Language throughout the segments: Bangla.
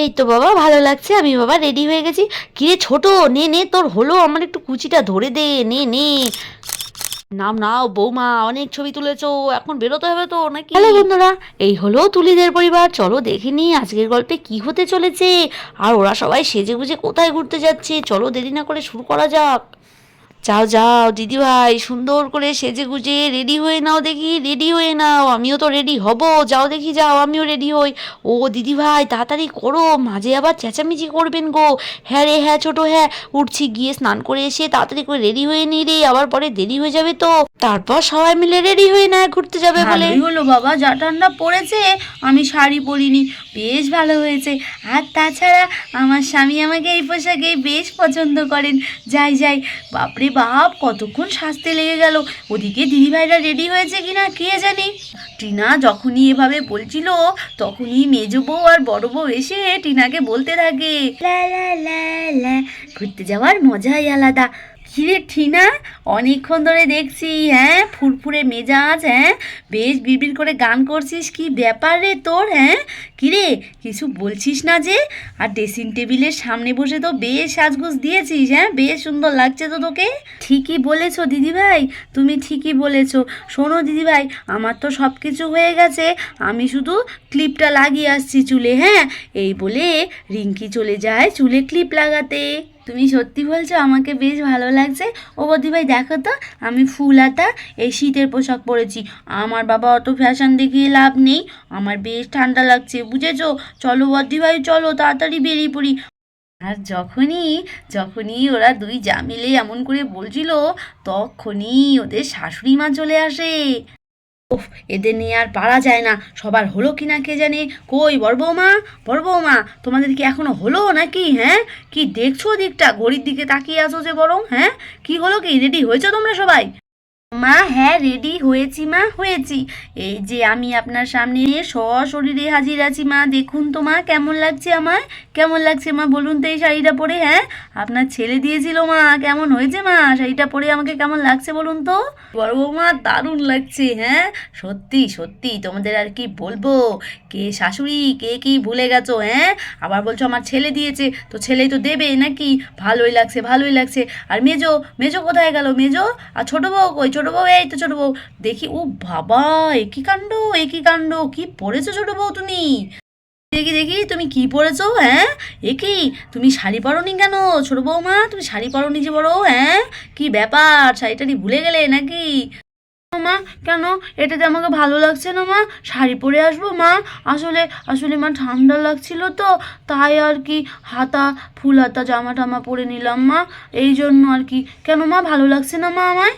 এই তো বাবা ভালো লাগছে, আমি বাবা রেডি হয়ে গেছি। কিরে ছোট, নে নে তোর হলো, আমার একটু কুচিটা ধরে দে, নে নে। নাও নাও বৌমা, অনেক ছবি তুলেছো, এখন বেরোতে হবে তো নাকি? হ্যালো বন্ধুরা, এই হলো তুলিদের পরিবার। চলো দেখে নি আজকের গল্পে কি হতে চলেছে। আর ওরা সবাই সেজে গুজে কোথায় ঘুরতে যাচ্ছে, চলো দেরি না করে শুরু করা যাক। যাও যাও দিদিভাই, সুন্দর করে সেজে গুজে রেডি হয়ে নাও, দেখি রেডি হয়ে নাও, আমিও তো রেডি হব। যাও দেখি যাও, আমিও রেডি হই। ও দিদিভাই তাড়াতাড়ি করো, মাঝে আবার চেঁচামেচি করবেন গো। হ্যাঁ রে হ্যাঁ ছোট, হ্যাঁ উঠছি, গিয়ে স্নান করে এসে তাড়াতাড়ি করে রেডি হয়ে নি রে, আবার পরে দেরি হয়ে যাবে তো। তারপর সবাই মিলে রেডি হয়ে না ঘুরতে যাবে বলে। ভালোই হলো বাবা, যা ঠান্ডা পড়েছে আমি শাড়ি পরিনি, বেশ ভালো হয়েছে। আর তাছাড়া আমার স্বামী আমাকে এই পোশাকেই বেশ পছন্দ করেন। যাই যাই, বাপরে বাপ কতক্ষণ সাজতে লেগে গেল। ওদিকে দিদিভাইরা রেডি হয়েছে কিনা কে জানি। টিনা যখনই এভাবে বলছিল তখনই মেজো বউ আর বড় বউ এসে টিনাকে বলতে থাকে, লা লা লা লা, ঘুরতে যাওয়ার মজাই আলাদা। কিরে টিনা, অনেকক্ষণ ধরে দেখছি, হ্যাঁ ফুরফুরে মেজাজ, হ্যাঁ বেশ বিড়বিড় করে গান করছিস, কি ব্যাপার রে তোর? হ্যাঁ কিরে, কিছু বলছিস না যে? আর ড্রেসিং টেবিলের সামনে বসে তো বেশ সাজগোজ দিয়েছিস, হ্যাঁ বেশ সুন্দর লাগছে তো তোকে। ঠিকই বলেছো দিদিভাই, তুমি ঠিকই বলেছো। শোনো দিদিভাই, আমার তো সব কিছু হয়ে গেছে, আমি শুধু ক্লিপটা লাগিয়ে আসছি চুলে। হ্যাঁ, এই বলে রিঙ্কি চলে যায় চুলে ক্লিপ লাগাতে। তুমি সত্যি বলছো, আমাকে বেশ ভালো লাগছে। ও বদিভাই দেখো তো, আমি ফুল হাতা এই শীতের পোশাক পরেছি। আমার বাবা অত ফ্যাশন দেখিয়ে লাভ নেই, আমার বেশ ঠান্ডা লাগছে, বুঝেছো? চলো বদিভাই চলো, তাড়াতাড়ি বেরিয়ে পড়ি। আর যখনই যখনই ওরা দুই যা মিলে এমন করে বলছিল, তখনই ওদের শাশুড়ি মা চলে আসে। উফ, এদের নিয়ে আর পারা যায় না। সবার হলো কিনা কে জানে। কই বড় বৌমা, বড় বৌমা, তোমাদের কি এখনো হলো নাকি? হ্যাঁ, কি দেখছো দিকটা, ঘড়ির দিকে তাকিয়ে আছো যে বরং? হ্যাঁ, কি হলো, কি রেডি হয়েছো তোমরা সবাই? মা হ্যাঁ রেডি হয়েছি মা, হয়েছি। এই যে আমি আপনার সামনে সশরীরে হাজির আছি মা, দেখুন তো মা কেমন লাগছে আমার, কেমন লাগছে মা বলুন তো এই শাড়িটা পরে? হ্যাঁ, আপনার ছেলে দিয়েছিল মা, কেমন হয়েছে মা শাড়িটা পরে, আমাকে কেমন লাগছে বলুন তো? বড় বৌমা দারুণ লাগছে। হ্যাঁ সত্যি সত্যি, তোমাদের আর কি বলবো, কে শাশুড়ি কে কি ভুলে গেছো? হ্যাঁ, আবার বলছো আমার ছেলে দিয়েছে, তো ছেলেই তো দেবে নাকি? ভালোই লাগছে ভালোই লাগছে। আর মেজো, মেজো কোথায় গেল মেজো? আর ছোট বউ কই? ছোট বউ এই তো ছোট বউ, দেখি ও বাবা, একই কাণ্ড একই কাণ্ড, কি পরেছো ছোট বউ তুমি? দেখি দেখি তুমি কি পরেছো? হ্যাঁ, কি তুমি শাড়ি পরোনি কেন ছোট বৌমা? তুমি শাড়ি পরোনি যে বড়? হ্যাঁ, কি ব্যাপার, শাড়িটারি ভুলে গেলে নাকি? মা কেন, এটাতে আমাকে ভালো লাগছে না মা, শাড়ি পরে আসবো মা। আসলে আসলে মা ঠান্ডা লাগছিল তো, তাই আর কি হাতা, ফুল হাতা জামা টামা পরে নিলাম মা, এই জন্য আর কি। কেন মা, ভালো লাগছে না মা আমায়?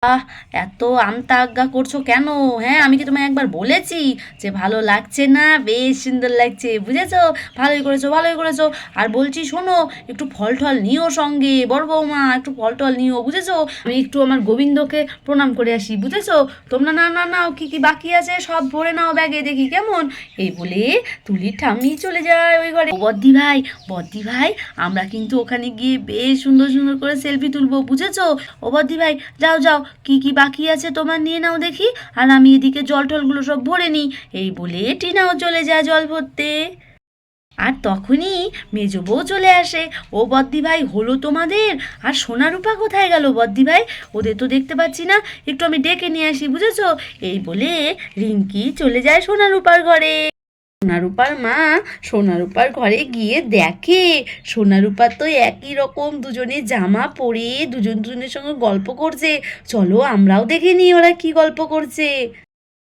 আহ, এত আমতা আজ্ঞা করছো কেন? হ্যাঁ, আমি কি তোমায় একবার বলেছি যে ভালো লাগছে না? বেশ সুন্দর লাগছে, বুঝেছো? ভালোই করেছো ভালোই করেছো। আর বলছি শোনো, একটু ফল টল নিও সঙ্গে, বড় বৌমা একটু ফল টল নিও, বুঝেছো? আমি একটু আমার গোবিন্দকে প্রণাম করে আসি, বুঝেছো? তোমরা না না নাও, কি কি বাকি আছে সব ভরে নাও ব্যাগে, দেখি কেমন। এই বলে তুলির ঠাম্মি চলে যায় ওই ঘরে। ও বদ্দি ভাই, বদ্দি ভাই, আমরা কিন্তু ওখানে গিয়ে বেশ সুন্দর সুন্দর করে সেলফি তুলবো, বুঝেছো? ও বদ্দি ভাই, যাও যাও, কি কি বাকি আছে তোমার নিয়ে নাও দেখি, আর আমি এদিকে জল টলগুলো সব ভরে নিই। এই বলে টিনাও চলে যায় জল ভরতে। আর তখনই মেজো বউ চলে আসে। ও বদ্দি ভাই, হলো তোমাদের? আর সোনা রূপা কোথায় গেল বদ্দি ভাই? ওদের তো দেখতে পাচ্ছি না, একটু আমি ডেকে নিয়ে আসি, বুঝেছো? এই বলে রিঙ্কি চলে যায় সোনা রূপার ঘরে। সোনারূপার মা সোনারূপার ঘরে গিয়ে দেখে সোনারূপা তো একই রকম দুজনে জামা পরে দুজন দুজনের সঙ্গে গল্প করছে। চলো আমরাও দেখে নিই ওরা কি গল্প করছে।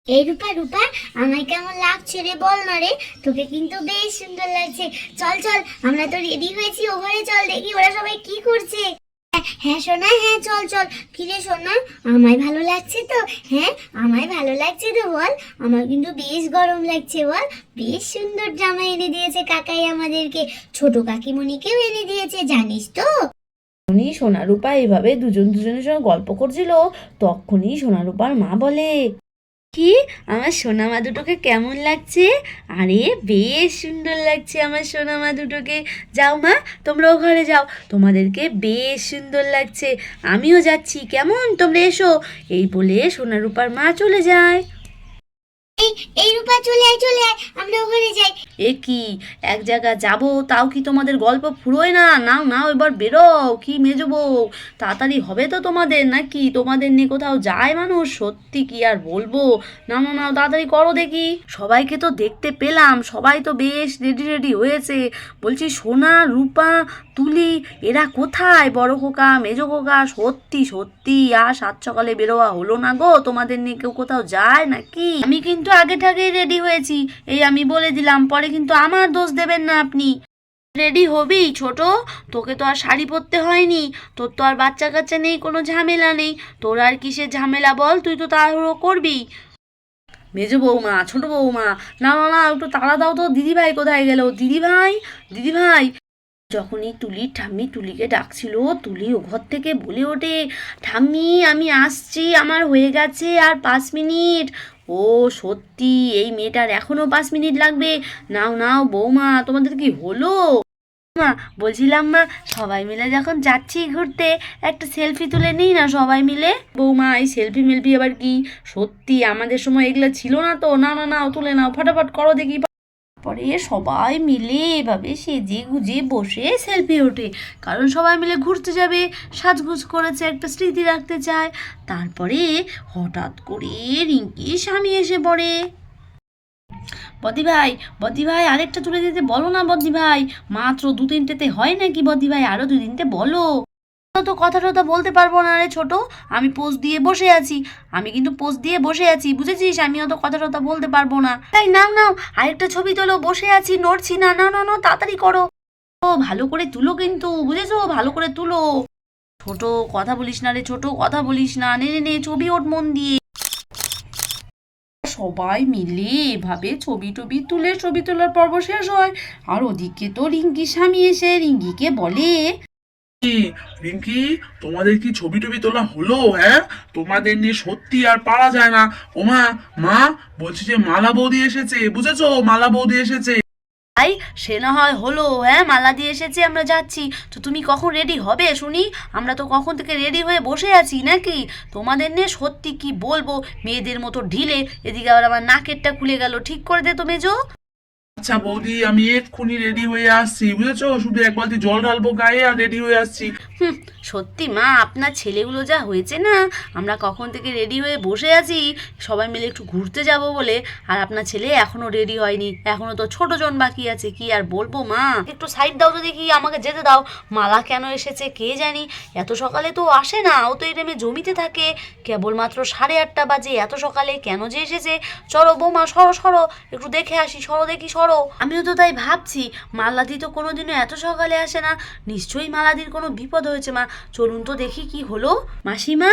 এই রূপা, রূপা আমায় কেমন লাগছে রে বল না রে, তোকে কিন্তু বেশ সুন্দর লাগছে। চল চল, আমরা তো রেডি হয়েছি, ও ঘরে চল, দেখি ওরা সবাই কি করছে। হ্যাঁ সোনা, হ্যাঁ চল চল। কিরে সোনা, আমায় ভালো লাগছে তো? হ্যাঁ আমায় ভালো লাগছে তো বল, আমার কিন্তু বেশ গরম লাগছে বল। বেশ সুন্দর জামা এনে দিয়েছে কাকাই আমাদেরকে, ছোট কাকিমণিকেও এনে দিয়েছে, জানিস তো? উনি সোনারূপা এইভাবে দুজন দুজনের সঙ্গে গল্প করছিল, তখনই সোনারূপার মা বলে, কি আমার সোনা মা দুটোকে কেমন লাগছে? আরে বেশ সুন্দর লাগছে আমার সোনা মা দুটোকে। যাও মা, তোমরাও ঘরে যাও, তোমাদেরকে বেশ সুন্দর লাগছে, আমিও যাচ্ছি, কেমন তোমরা এসো। এই বলে সোনারূপার মা চলে যায়। এই রূপা চলে আয় আমরা ওখানে যাই। এ কি এক জায়গা যাব তাও কি তোমাদের গল্প ফুরোয় না? নাও নাও এবার বেরোও, কি মেজো বউ, তাড়াতাড়ি হবে তো তোমাদের নাকি? তোমাদের নিয়ে কোথাও যায় মানুষ? সত্যি কি আর বলবো। নাও নাও নাও তাড়াতাড়ি করো দেখি। সবাইকে তো দেখতে পেলাম, সবাই তো বেশ রেডি রেডি হয়েছে। বলছি সোনা, রূপা, তুলি এরা কোথায়? বড় খোকা, মেজো খোকা, সত্যি সত্যি আর সাত সকালে বেরোয়া হলো না গো? তোমাদের নিয়ে কেউ কোথাও যায় নাকি? আমি কিন্তু আগে থেকেই রেডি হয়েছি, এই আমি বলে দিলাম, পরে কিন্তু আমার দোষ দেবেন না আপনি। রেডি হবি ছোট, তোকে তো আর শাড়ি পরতে হয়নি, তোর তো আর বাচ্চা কাচ্চা নেই, কোনো ঝামেলা নেই, তোর আর কিসের ঝামেলা বল? তুই তো তাড়াহুড়ো করবি। মেজো বৌমা, ছোট বৌমা, না না না একটু তাড়া দাও তো। দিদিভাই কোথায় গেল? দিদিভাই, দিদিভাই। যখনই তুলির ঠাম্মি তুলিকে ডাকছিল, তুলি ও ঘর থেকে বলে ওঠে, ঠাম্মি আমি আসছি, আমার হয়ে গেছে আর 5 মিনিট। ও সত্যি এই মেয়েটার এখনো 5 মিনিট লাগবে? নাও নাও বৌমা, তোমাদের কি হলো? মা বলছিলাম মা, সবাই মিলে যখন যাচ্ছি ঘুরতে একটা সেলফি তুলে নিই না সবাই মিলে। বৌমা এই সেলফি মেলফি আবার কি? সত্যি আমাদের সময় এগুলো ছিল না তো। না না নাও তুলে নাও, ফটাফট করো দেখি। পরে সবাই মিলে এভাবে সেজে গুজে বসে সেলফি ওঠে, কারণ সবাই মিলে ঘুরতে যাবে, সাজগুজ করেছে, একটা স্মৃতি রাখতে চায়। তারপরে হঠাৎ করে রিঙ্কির স্বামী এসে পড়ে। বদি ভাই, বদি ভাই আরেকটা তুলে দিতে বলো না বদি ভাই, মাত্র 2-3টেতে হয় নাকি বদি ভাই? আরো 2-3টে বলো। তো কথা টথা বলতে পারবো না রে ছোট, আমি পোজ দিয়ে বসে আছি, আমি কিন্তু পোজ দিয়ে বসে আছি, বুঝেছিস? আমি অত কথা টথা বলতে পারবো না। তাই নাও নাও আরেকটা ছবি তোলো, বসে আছি নড়ছি না। না না না তাড়াতাড়ি করো, ও ভালো করে তুলো কিন্তু, বুঝেছো? ভালো করে তুলো। ছোট কথা বলিস না রে ছোট, কথা বলিস না, নে নে নে ছবি ওঠ মন দিয়ে। সবাই মিলে এভাবে ছবি টবি তুলে ছবি তোলার পর্ব শেষ হয়। আর ওদিকে তো রিঙ্কির স্বামী এসে রিঙ্কিকে বলে, কি রিঙ্কি, তোমাদের কি ছবি টবি তোলা হলো? হ্যাঁ, তোমাদের নিয়ে সত্যি আর পারা যায় না। ওমা, মা বলছি যে মালা বৌদি এসেছে, বুঝেছো? মালা বৌদি এসেছে। তাই সে না হয় হলো, হ্যাঁ মালা দিয়ে এসেছে, আমরা যাচ্ছি। তো তুমি কখন রেডি হবে শুনি? আমরা তো কখন থেকে রেডি হয়ে বসে আছি নাকি? তোমাদের নিয়ে সত্যি কি বলবো, মেয়েদের মতো ঢিলে। এদিকে আবার আমার নাকেরটা খুলে গেল, ঠিক করে দে তো মেজো। আচ্ছা বৌদি, আমি এক্ষুনি রেডি হয়ে আসছি, বুঝেছো? শুধু এক বালতি জল ঢালবো গায়ে আর রেডি হয়ে আসছি। সত্যি মা, আপনার ছেলেগুলো যা হয়েছে না, আমরা কখন থেকে রেডি হয়ে বসে আছি সবাই মিলে একটু ঘুরতে যাব বলে, আর আপনার ছেলে এখনো রেডি হয়নি, এখনো তো ছোট জন বাকি আছে। কি আর বলবো মা, একটু সাইড দাও তো দেখি, আমাকে যেতে দাও। মালা কেন এসেছে কে জানি, এত সকালে তো আসে না, ও তো এই টাইমে জমিতে থাকে। কেবলমাত্র 8:30 বাজে, এত সকালে কেন যে এসেছে? চলো বৌমা সরো সরো, একটু দেখে আসি, সরো দেখি সরো। আমিও তো তাই ভাবছি, মালাদি তো কোনোদিনও এত সকালে আসে না, নিশ্চয়ই মালাদির কোনো বিপদ হয়েছে। মা চলুন তো দেখি কি হলো। মাসিমা,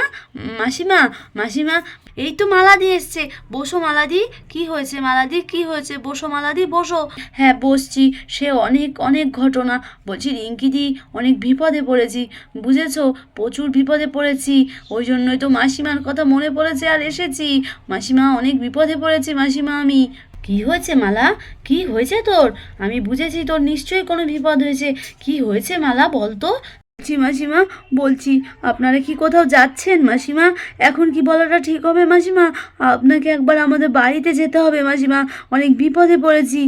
মাসিমা, মাসিমা, এই তো মালাদি এসছে, বসো মালাদি। কি হয়েছে মালাদি, কি হয়েছে? বসো মালাদি বসো। হ্যাঁ বসছি, সে অনেক অনেক ঘটনা। বলছি রিঙ্কিদি, অনেক বিপদে পড়েছি, বুঝেছো? প্রচুর বিপদে পড়েছি, ওই জন্যই তো মাসিমার কথা মনে পড়েছে আর এসেছি। মাসিমা অনেক বিপদে পড়েছি মাসিমা আমি। কি হয়েছে মালা, কি হয়েছে তোর? আমি বুঝেছি তোর নিশ্চয়ই কোনো বিপদ হয়েছে। কি হয়েছে মালা বল তো? বলছি মাসিমা, বলছি আপনারা কি কোথাও যাচ্ছেন মাসিমা? এখন কি বলাটা ঠিক হবে মাসিমা? আপনাকে একবার আমাদের বাড়িতে যেতে হবে মাসিমা, অনেক বিপদে পড়েছি।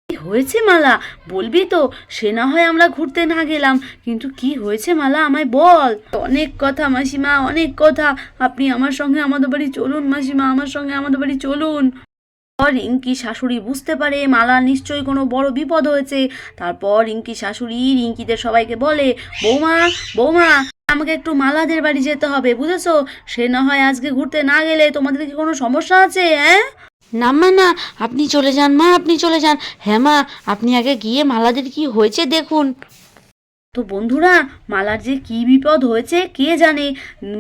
কি হয়েছে মালা, বলবি তো? সে না হয় আমরা ঘুরতে না গেলাম, কিন্তু কি হয়েছে মালা আমায় বল। অনেক কথা মাসিমা, অনেক কথা। আপনি আমার সঙ্গে আমাদের বাড়ি চলুন মাসিমা, আমার সঙ্গে আমাদের বাড়ি চলুন। রিঙ্কি শাশুড়ি বুঝতে পারে মালা নিশ্চয়ই কোনো বড় বিপদ হয়েছে। তারপর রিঙ্কি শাশুড়ি রিঙ্কিদের সবাইকে বলে, বৌমা, বৌমা আমাকে একটু মালাদের বাড়ি যেতে হবে, বুঝেছো? সে না হয় আজকে ঘুরতে না গেলে তোমাদের কি কোনো সমস্যা আছে? হ্যাঁ না মা না, আপনি চলে যান মা, আপনি চলে যান। হ্যাঁ মা, আপনি আগে গিয়ে মালাদের কি হয়েছে দেখুন। তো বন্ধুরা, মালার যে কি বিপদ হয়েছে কে জানে।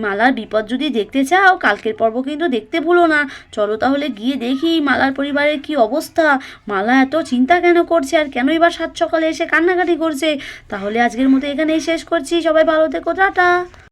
মালার বিপদ যদি দেখতে চাও, কালকের পর্ব কিন্তু দেখতে ভুলো না। চলো তাহলে গিয়ে দেখি মালার পরিবারের কি অবস্থা, মালা এত চিন্তা কেন করছে, আর কেনই বা 7 সকালে এসে কান্নাকাটি করছে। তাহলে আজকের মতো এখানেই শেষ করছি, সবাই ভালো থেকো, টাটা।